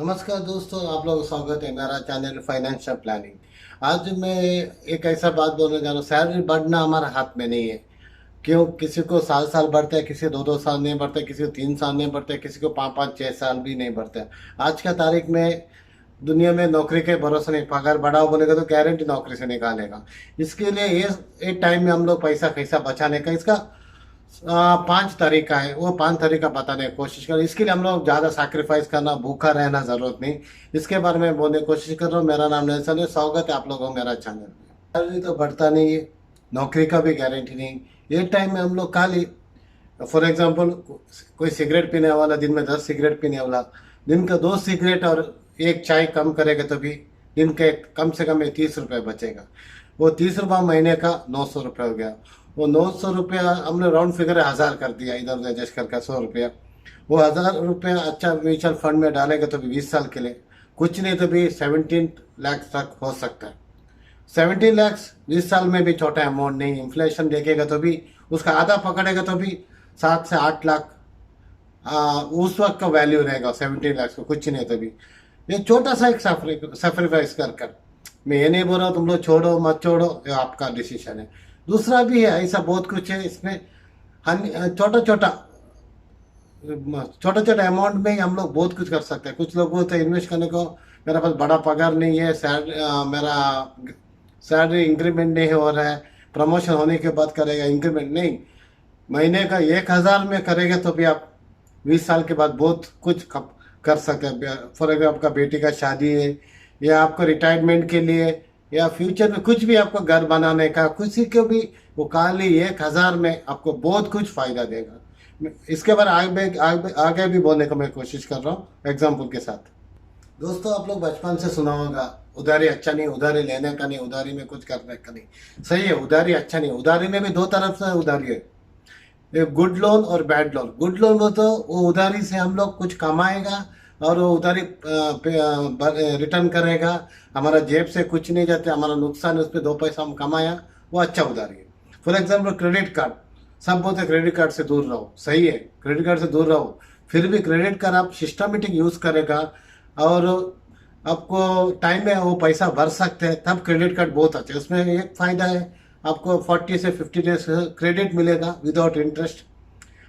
नमस्कार दोस्तों, आप लोगों का स्वागत है मेरा चैनल फाइनेंशियल प्लानिंग। आज मैं एक ऐसा बात बोलने जा रहा हूँ। सैलरी बढ़ना हमारे हाथ में नहीं है। क्यों? किसी को साल साल बढ़ता है, किसी दो दो साल नहीं बढ़ता, किसी को 3 साल नहीं बढ़ता, किसी को 5 5 6 साल भी नहीं बढ़ता। आज का तारीख में दुनिया में नौकरी के भरोसे नहीं। पगार बढ़ाओ बोलेगा तो गारंटी नौकरी से निकालेगा। इसके लिए ये टाइम में हम लोग पैसा कैसा बचाने का, इसका 5 तरीका है। वो 5 तरीका बताने की कोशिश कर। इसके लिए हम लोग ज़्यादा सैक्रिफाइस करना, भूखा रहना जरूरत नहीं। इसके बारे में बोलने की कोशिश कर रहा हूँ। मेरा नाम नेल्सन है। स्वागत है आप लोगों को मेरा चैनल में। सैलरी तो बढ़ता नहीं है, नौकरी का भी गारंटी नहीं। ये टाइम में हम लोग खाली, फॉर एग्जाम्पल, कोई सिगरेट पीने वाला दिन में 10 सिगरेट पीने वाला दिन का 2 सिगरेट और एक चाय कम करेगा तो भी दिन के कम से कम 30 रुपये बचेगा। वो 30 रुपये महीने का 900 रुपये हो गया। वो 900 रुपया हमने राउंड फिगर 1000 कर दिया, इधर उधर एडजस्ट करके 100 रुपया। वो 1000 रुपया अच्छा म्यूचुअल फंड में डालेगा तो भी 20 साल के लिए, कुछ नहीं तो भी 17 लाख तक हो सकता है। 17 लाख 20 साल में भी छोटा अमाउंट नहीं। इन्फ्लेशन देखेगा तो भी उसका आधा पकड़ेगा तो भी 7 से 8 लाख उस वक्त का वैल्यू रहेगा। 17 लाख को कुछ नहीं तो भी ये छोटा सा एक सेक्रीफाइस कर कर। मैं ये नहीं बोल रहा हूँ तुम लोग छोड़ो मत छोड़ो, ये आपका डिसीजन है। दूसरा भी है, ऐसा बहुत कुछ है इसमें। छोटा छोटा छोटा छोटा अमाउंट में ही हम लोग बहुत कुछ कर सकते हैं। कुछ लोग बोलते हैं इन्वेस्ट करने को, मेरा पास बड़ा पगार नहीं है, मेरा सैलरी इंक्रीमेंट नहीं हो रहा है, प्रमोशन होने के बाद करेगा इंक्रीमेंट नहीं। महीने का 1000 में करेगा तो भी आप 20 साल के बाद बहुत कुछ कर सकते हैं। फॉर एग्जाम्पल, आपका बेटी का शादी है, या आपको रिटायरमेंट के लिए, या फ्यूचर में कुछ भी आपको घर बनाने का, किसी को भी वो खाली 1000 में आपको बहुत कुछ फायदा देगा। इसके बारे आगे भी बोलने का मैं कोशिश कर रहा हूँ एग्जाम्पल के साथ। दोस्तों, आप लोग बचपन से सुना होगा उधारी अच्छा नहीं, उधारी लेने का नहीं, उधारी में कुछ करने का नहीं। सही है, उधारी अच्छा नहीं। उधारी में भी दो तरफ से उधारी है, एक गुड लोन और बैड लोन। गुड लोन हो तो वो उधारी से हम लोग कुछ कमाएगा और वो उधारी रिटर्न करेगा। हमारा जेब से कुछ नहीं जाते, हमारा नुकसान उस पर 2 पैसा हम कमाया, वो अच्छा उधारी है। For example, credit card. सब बोलते क्रेडिट कार्ड से दूर रहो। सही है, क्रेडिट कार्ड से दूर रहो। फिर भी क्रेडिट कार्ड आप सिस्टमेटिक यूज करेगा और आपको टाइम में वो पैसा भर सकते हैं, तब क्रेडिट कार्ड बहुत अच्छा है। उसमें एक फायदा है, आपको 40 से 50 डेज क्रेडिट मिलेगा विदाउट इंटरेस्ट,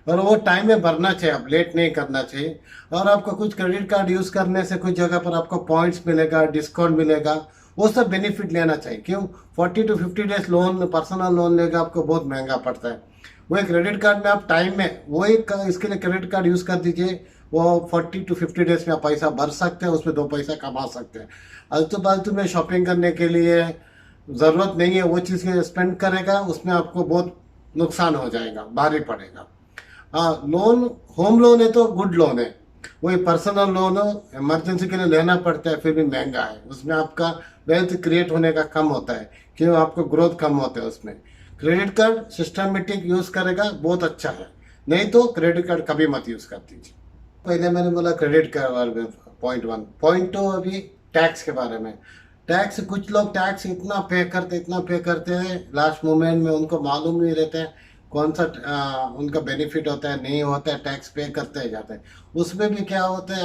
और वो टाइम में भरना चाहिए, आप लेट नहीं करना चाहिए। और आपको कुछ क्रेडिट कार्ड यूज करने से कुछ जगह पर आपको पॉइंट्स मिलेगा, डिस्काउंट मिलेगा, वो सब बेनिफिट लेना चाहिए। क्यों? 40 to 50 days loan, personal loan लेगा आपको बहुत महंगा पड़ता है। वही क्रेडिट कार्ड में आप टाइम में वही इसके लिए क्रेडिट कार्ड यूज कर दीजिए। वो 40 to 50 डेज में आप पैसा भर सकते हैं, उसमें 2 पैसा कमा सकते हैं। आलतू फालतू में शॉपिंग करने के लिए ज़रूरत नहीं है, वो चीज़ के स्पेंड करेगा, उसमें आपको बहुत नुकसान हो जाएगा, भारी पड़ेगा। हाँ, लोन होम लोन है तो गुड लोन है। वही पर्सनल लोन इमरजेंसी के लिए लेना पड़ता है, फिर भी महंगा है। उसमें आपका वेल्थ क्रिएट होने का कम होता है, क्यों? आपको ग्रोथ कम होता है उसमें। क्रेडिट कार्ड सिस्टमेटिक यूज करेगा बहुत अच्छा है, नहीं तो क्रेडिट कार्ड कभी मत यूज कर दीजिए। पहले मैंने बोला क्रेडिट कार्ड बारे में, पॉइंट 1। पॉइंट 2 अभी टैक्स के बारे में। टैक्स, कुछ लोग टैक्स इतना पे करते हैं, लास्ट मोमेंट में उनको मालूम नहीं रहता है कौन सा उनका बेनिफिट होता है, नहीं होता है, टैक्स पे करते जाते हैं। उसमें भी क्या होता है,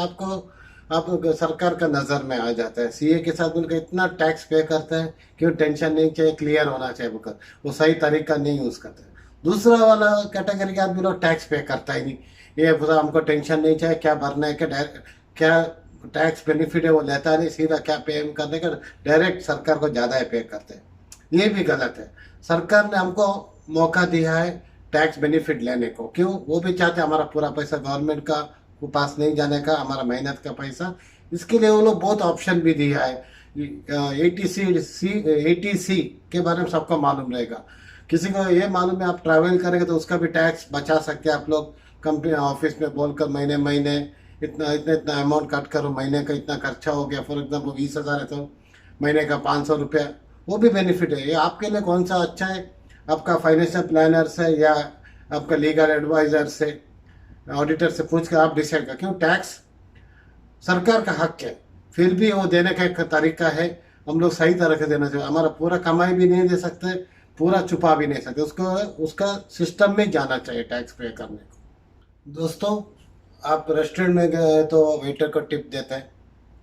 आप सरकार का नज़र में आ जाता है। सीए के साथ उनका इतना टैक्स पे करता है, क्यों? टेंशन नहीं चाहिए, क्लियर होना चाहिए बुकर, वो सही तरीका नहीं यूज़ करते। दूसरा वाला कैटेगरी के आदमी लोग टैक्स पे करता ही नहीं। ये पूरा हमको टेंशन नहीं चाहिए, क्या भरना है, क्या टैक्स बेनिफिट है वो लेता नहीं, सीधा क्या पे करने का, डायरेक्ट सरकार को ज़्यादा पे करते हैं। ये भी गलत है। सरकार ने हमको मौका दिया है टैक्स बेनिफिट लेने को, क्यों? वो भी चाहते हमारा पूरा पैसा गवर्नमेंट का को पास नहीं जाने का, हमारा मेहनत का पैसा। इसके लिए वो लोग बहुत ऑप्शन भी दिया है। एटीसी के बारे में सबको मालूम रहेगा। किसी को ये मालूम है आप ट्रैवल करेंगे तो उसका भी टैक्स बचा सकते हैं आप लोग। कंपनी ऑफिस में बोलकर महीने महीने इतना इतना इतना अमाउंट कट करो, महीने का इतना खर्चा हो गया। फॉर एग्जाम्पल 20,000 है तो महीने का 500 रुपया, वो भी बेनिफिट है। ये आपके लिए कौन सा अच्छा है? आपका फाइनेंशियल प्लानर से या आपका लीगल एडवाइजर से, ऑडिटर से पूछ कर आप डिसाइड कर। क्यों? टैक्स सरकार का हक है, फिर भी वो देने का एक तरीका है। हम लोग सही तरह से देना चाहिए। हमारा पूरा कमाई भी नहीं दे सकते, पूरा छुपा भी नहीं सकते, उसको उसका सिस्टम में जाना चाहिए टैक्स पे करने को। दोस्तों, आप रेस्टोरेंट में गए तो वेटर को टिप देते हैं,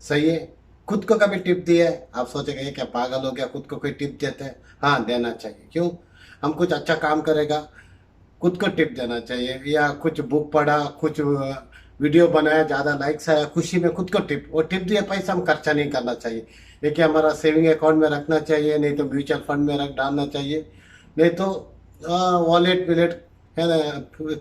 सही है। खुद को कभी टिप दिया है? आप सोचेंगे ये क्या पागल हो गया, खुद को कोई टिप देते हैं? हाँ, देना चाहिए। क्यों? हम कुछ अच्छा काम करेगा, खुद को टिप देना चाहिए। या कुछ बुक पढ़ा, कुछ वीडियो बनाया, ज़्यादा लाइक्स आया, खुशी में खुद को टिप, वो टिप दिया पैसा हम खर्चा नहीं करना चाहिए। ये कि हमारा सेविंग अकाउंट में रखना चाहिए, नहीं तो म्यूचुअल फंड में रख डालना चाहिए, नहीं तो वॉलेट विलेट है ना,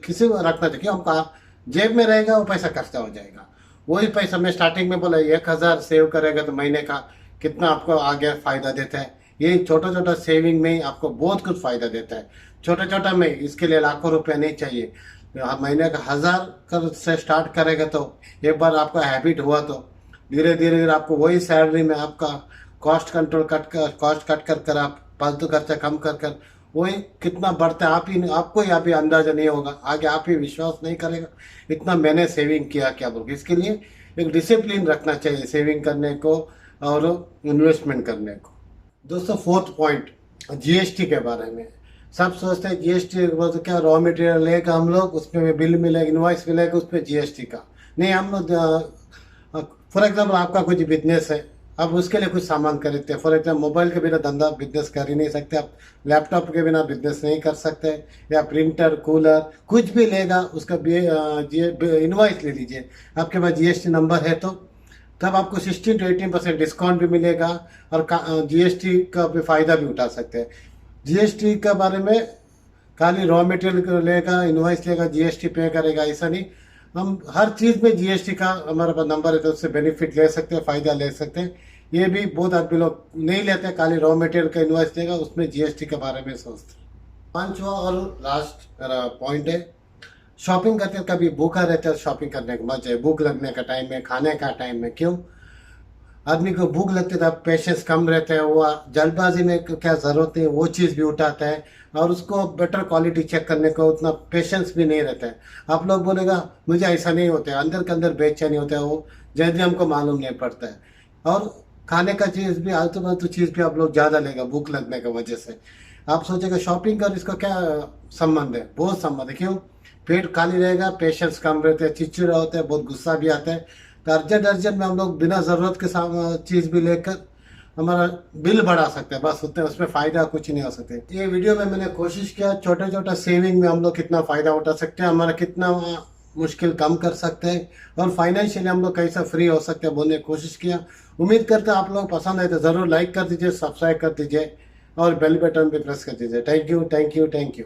किसी में रखना चाहिए। क्यों? हम कहा जेब में रहेगा वो पैसा खर्चा हो जाएगा। वही पैसा मैं स्टार्टिंग में बोला 1,000 सेव करेगा तो महीने का कितना आपको आगे फायदा देता है। ये छोटा छोटा सेविंग में ही आपको बहुत कुछ फायदा देता है। छोटा छोटा में इसके लिए लाखों रुपए नहीं चाहिए। महीने का 1,000 कर से स्टार्ट करेगा तो एक बार आपका हैबिट हुआ तो धीरे धीरे आपको वही सैलरी में आपका कॉस्ट कट कर आप फालतू खर्चा कम कर वही कितना बढ़ता है आपको ही अभी अंदाजा नहीं होगा। आगे आप ही विश्वास नहीं करेगा इतना मैंने सेविंग किया क्या बोल। इसके लिए एक डिसिप्लिन रखना चाहिए सेविंग करने को और इन्वेस्टमेंट करने को। दोस्तों, फोर्थ पॉइंट जीएसटी के बारे में। सब सोचते हैं जीएसटी तो क्या, रॉ मटेरियल लेगा हम लोग, उसमें बिल मिलेगा, इनवॉइस मिलेगा, उसमें जीएसटी का नहीं। हम लोग फॉर एग्जाम्पल आपका कुछ बिजनेस है, आप उसके लिए कुछ सामान खरीदते हैं। फॉर एग्जाम्पल मोबाइल के बिना धंधा बिजनेस कर ही नहीं सकते आप, लैपटॉप के बिना बिजनेस नहीं कर सकते, या प्रिंटर कूलर कुछ भी लेगा उसका इनवॉइस ले लीजिए, आपके पास जीएसटी नंबर है तो तब आपको 16 to 18% डिस्काउंट भी मिलेगा और जीएसटी का भी फायदा भी उठा सकते हैं। जीएसटी के बारे में खाली रॉ मटेरियल लेगा, इनवॉइस लेगा, जीएसटी पे करेगा ऐसा नहीं। हम हर चीज़ में जीएसटी का हमारे पास नंबर है तो उससे बेनिफिट ले सकते हैं, फ़ायदा ले सकते हैं। ये भी बहुत आदमी लोग नहीं लेते, खाली रॉ मटेरियल का इनवॉइस लेगा, उसमें जीएसटी के बारे में सोचते हैं। पांचवा और लास्ट मेरा पॉइंट है, शॉपिंग करते कभी भूखा रहता है, शॉपिंग करने का मजा है। भूख लगने का टाइम में, खाने का टाइम में, क्यों आदमी को भूख लगती है, पेशेंस कम रहते हैं, वो जल्दबाजी में क्या ज़रूरत है वो चीज़ भी उठाता है और उसको बेटर क्वालिटी चेक करने को उतना पेशेंस भी नहीं रहता है। आप लोग बोलेगा मुझे ऐसा नहीं होता है, अंदर के अंदर बेचैनी होता है, वो जल्दी हमको मालूम नहीं पड़ता है। और खाने का चीज़ भी आलतू फालतू चीज़ भी आप लोग ज़्यादा लेगा भूख लगने की वजह से। आप सोचेगा शॉपिंग का इसका क्या संबंध है? बहुत संबंध है। क्यों? पेट खाली रहेगा, पेशेंस कम रहते हैं, चिड़चिड़ा होता है, बहुत गुस्सा भी आता है। तो अर्जेंट अर्जेंट में हम लोग बिना ज़रूरत के चीज़ भी लेकर हमारा बिल बढ़ा सकते हैं, बस उतने, उसमें फ़ायदा कुछ नहीं हो सकते। ये वीडियो में मैंने कोशिश किया छोटा छोटा सेविंग में हम लोग कितना फ़ायदा उठा सकते हैं, हमारा कितना मुश्किल कम कर सकते हैं और फाइनेंशियली हम लोग कैसा फ्री हो सकते हैं बोलने की कोशिश किया। उम्मीद करते हैं आप लोग पसंद आए तो ज़रूर लाइक कर दीजिए, सब्सक्राइब कर दीजिए और बेल बटन भी प्रेस कर दीजिए। Thank you, thank you, thank you.